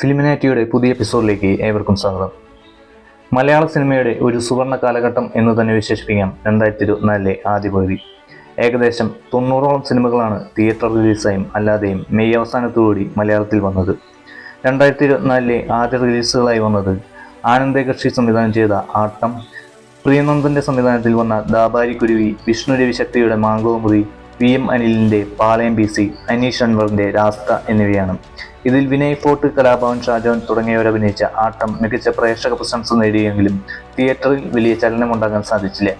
ഫിലിമിനാറ്റിയുടെ പുതിയ എപ്പിസോഡിലേക്ക് ഏവർക്കും സ്വാഗതം. മലയാള സിനിമയുടെ ഒരു സുവർണ്ണ കാലഘട്ടം എന്ന് തന്നെ വിശേഷിപ്പിക്കാം 2024 ആദ്യ പകുതി. ഏകദേശം 90ഓളം സിനിമകളാണ് തിയേറ്റർ റിലീസായും അല്ലാതെയും മെയ് അവസാനത്തോടുകൂടി മലയാളത്തിൽ വന്നത്. 2024 ആദ്യ റിലീസുകളായി വന്നത് ആനന്ദകർഷി സംവിധാനം ചെയ്ത ആട്ടം, പ്രിയനന്ദൻ്റെ സംവിധാനത്തിൽ വന്ന ദാബാരി കുരുവി, വിഷ്ണു രവിശക്തിയുടെ മാംഗോമുറി, VM അനിലിൻ്റെ പാളയം PC, അനീഷ് അൻവറിൻ്റെ രാസ്ത എന്നിവയാണ്. ഇതിൽ വിനയ് ഫോർട്ട്, കലാഭവൻ ഷാജോൻ തുടങ്ങിയവർ അഭിനയിച്ച ആട്ടം മികച്ച പ്രേക്ഷക പ്രശംസ നേടിയെങ്കിലും തിയേറ്ററിൽ വലിയ ചലനമുണ്ടാകാൻ സാധിച്ചില്ല.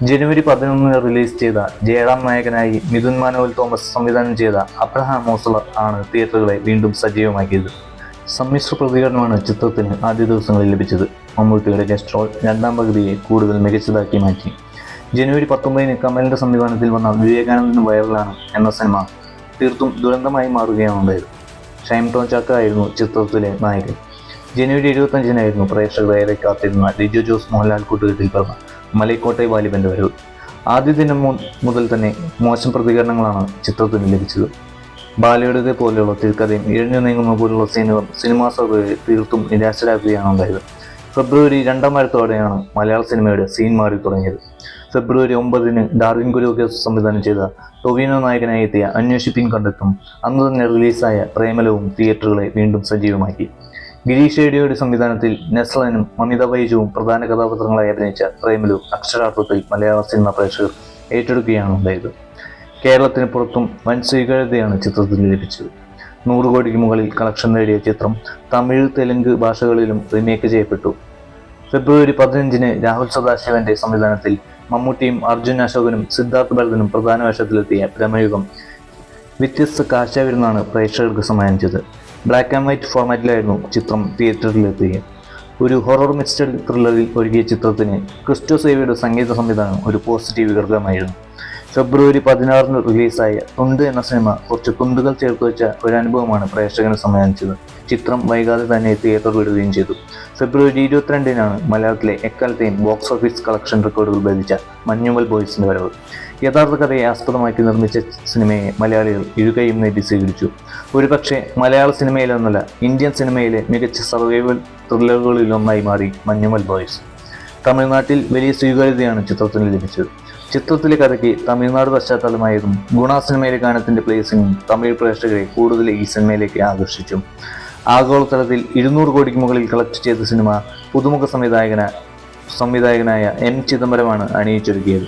ജനുവരി 11 റിലീസ് ചെയ്ത ജയറാം നായകനായി മിഥുൻ മാനുവൽ തോമസ് സംവിധാനം ചെയ്ത അബ്രഹാം മോസ്ലർ ആണ് തിയേറ്ററുകളെ വീണ്ടും സജീവമാക്കിയത്. സമ്മിശ്ര പ്രതികരണമാണ് ചിത്രത്തിന് ആദ്യ ദിവസങ്ങളിൽ ലഭിച്ചത്. മമ്മൂട്ടിയുടെ ഗസ്റ്റ് റോൾ രണ്ടാം പകുതിയെ കൂടുതൽ മികച്ചതാക്കി മാറ്റി. ജനുവരി 19 കമലിൻ്റെ സംവിധാനത്തിൽ വന്ന വിവേകാനന്ദൻ വൈറലാണ് എന്ന സിനിമ തീർത്തും ദുരന്തമായി മാറുകയാണ് ഉണ്ടായത്. ഷൈം ടോം ചാക്ക ആയിരുന്നു ചിത്രത്തിലെ നായകൻ. ജനുവരി 25 പ്രേക്ഷകർ ഏറെ കാത്തിരുന്ന ലിജോ ജോസ് മോഹൻലാൽ കൂട്ടുകെട്ടിൽ പറഞ്ഞ മലൈക്കോട്ടെ വാലിബൻ്റെ വരവ്. ആദ്യ ദിനം മുതൽ തന്നെ മോശം പ്രതികരണങ്ങളാണ് ചിത്രത്തിന് ലഭിച്ചത്. ബാലയുടെ പോലെയുള്ള തിരക്കഥയും ഇഴഞ്ഞു നീങ്ങുന്ന പോലുള്ള സിനിമാ സർവ്വയെ തീർത്തും നിരാശരാക്കുകയാണ് ഉണ്ടായത്. ഫെബ്രുവരി 2 വാരത്തോടെയാണ് മലയാള സിനിമയുടെ സീൻ മാറി തുടങ്ങിയത്. ഫെബ്രുവരി 9 ഡാർവിൻ കുര്യാക്കോസ് സംവിധാനം ചെയ്ത ടൊവിനോ നായകനായി എത്തിയ അന്വേഷിപ്പിൻ കണ്ടെത്തും അന്ന് തന്നെ റിലീസായ പ്രേമലവും തിയേറ്ററുകളെ വീണ്ടും സജീവമാക്കി. ഗിരീഷ് ഏടിയുടെ സംവിധാനത്തിൽ നെസ്ലനും മമിത ബൈജുവും പ്രധാന കഥാപാത്രങ്ങളായി അഭിനയിച്ച പ്രേമലു അക്ഷരാർത്ഥത്തിൽ മലയാള സിനിമാ പ്രേക്ഷകർ ഏറ്റെടുക്കുകയാണ് ഉണ്ടായത്. കേരളത്തിന് പുറത്തും വൻ സ്വീകാര്യതയാണ് ചിത്രത്തിന് ലഭിച്ചത്. 100 കോടിക്ക് മുകളിൽ കളക്ഷൻ നേടിയ ചിത്രം തമിഴ്, തെലുങ്ക് ഭാഷകളിലും റീമേക്ക് ചെയ്യപ്പെട്ടു. ഫെബ്രുവരി 15 രാഹുൽ സദാശിവന്റെ സംവിധാനത്തിൽ മമ്മൂട്ടിയും അർജുൻ അശോകനും സിദ്ധാർത്ഥ് ഭരതനും പ്രധാന വേഷത്തിലെത്തിയ ബ്രഹ്മയുഗം വ്യത്യസ്ത കാഴ്ചവിരുന്നാണ് പ്രേക്ഷകർക്ക് സമ്മാനിച്ചത്. ബ്ലാക്ക് ആൻഡ് വൈറ്റ് ഫോർമാറ്റിലായിരുന്നു ചിത്രം തിയേറ്ററിലെത്തുക. ഒരു ഹൊറർ മിസ്റ്ററി ത്രില്ലറിൽ ഒരുക്കിയ ചിത്രത്തിന് ക്രിസ്റ്റോ സേവയുടെ സംഗീത സംവിധാനം ഒരു പോസിറ്റീവ് ഘടകമായിരുന്നു. ഫെബ്രുവരി 16 റിലീസായ തുണ്ട് എന്ന സിനിമ കുറച്ച് തുണ്ടുകൾ ചേർത്ത് വെച്ച ഒരു അനുഭവമാണ് പ്രേക്ഷകന് സമ്മാനിച്ചത്. ചിത്രം വൈകാതെ തന്നെ തിയേറ്റർ വിടുകയും ചെയ്തു. ഫെബ്രുവരി 22 മലയാളത്തിലെ എക്കാലത്തെയും ബോക്സ് ഓഫീസ് കളക്ഷൻ റെക്കോർഡുകൾ ഭേദിച്ച മഞ്ഞുമൽ ബോയ്സിന്റെ വരവ്. യഥാർത്ഥ കഥയെ ആസ്പദമാക്കി നിർമ്മിച്ച സിനിമയെ മലയാളികൾ ഇരുകൈയും നീട്ടി സ്വീകരിച്ചു. ഒരുപക്ഷെ മലയാള സിനിമയിലെന്നല്ല, ഇന്ത്യൻ സിനിമയിലെ മികച്ച സർവൈവൽ ത്രില്ലറുകളിലൊന്നായി മാറി മഞ്ഞുമൽ ബോയ്സ്. തമിഴ്നാട്ടിൽ വലിയ സ്വീകാര്യതയാണ് ചിത്രത്തിന് ലഭിച്ചത്. ചിത്രത്തിലെ കഥയ്ക്ക് തമിഴ്നാട് പശ്ചാത്തലമായതും ഗുണ സിനിമയിലെ ഗാനത്തിന്റെ പ്ലേസിംഗും തമിഴ് പ്രേക്ഷകരെ കൂടുതൽ ഈ സിനിമയിലേക്ക് ആകർഷിച്ചു. ആഗോളതലത്തിൽ 200 കോടിക്ക് മുകളിൽ കളക്ട് ചെയ്ത സിനിമ പുതുമുഖ സംവിധായകനായ M. ചിദംബരമാണ് അണിയിച്ചൊരുക്കിയത്.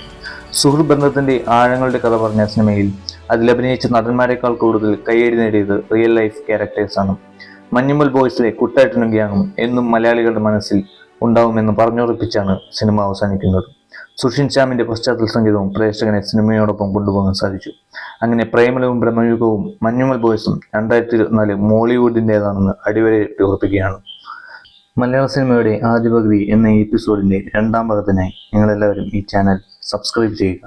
സുഹൃത്ത് ബന്ധത്തിന്റെ ആഴങ്ങളുടെ കഥ പറഞ്ഞ സിനിമയിൽ അതിലഭിനയിച്ച നടന്മാരെക്കാൾ കൂടുതൽ കയ്യടി നേടിയത് റിയൽ ലൈഫ് ക്യാരക്ടേഴ്സാണ്. മഞ്ഞുമൽ ബോയ്സിലെ കുട്ടേട്ടനും ഗ്യാങ്ങും എന്നും മലയാളികളുടെ മനസ്സിൽ ഉണ്ടാവുമെന്ന് പറഞ്ഞുറപ്പിച്ചാണ് സിനിമ അവസാനിക്കുന്നത്. സുഷിൻ ശ്യാമിന്റെ പശ്ചാത്തല സംഗീതവും പ്രേക്ഷകനെ സിനിമയോടൊപ്പം കൊണ്ടുപോകാൻ സാധിച്ചു. അങ്ങനെ പ്രേമലവും ബ്രഹ്മയുഗവും മഞ്ഞുമൽ ബോയ്സും 2024 മോളിവുഡിൻ്റെതാണെന്ന് അടിവരയിട്ട് ഉറപ്പിക്കുകയാണ്. മലയാള സിനിമയുടെ ആദ്യ പകുതി എന്ന ഈ എപ്പിസോഡിന്റെ 2ാം ഭാഗത്തിനായി നിങ്ങളെല്ലാവരും ഈ ചാനൽ സബ്സ്ക്രൈബ് ചെയ്യുക.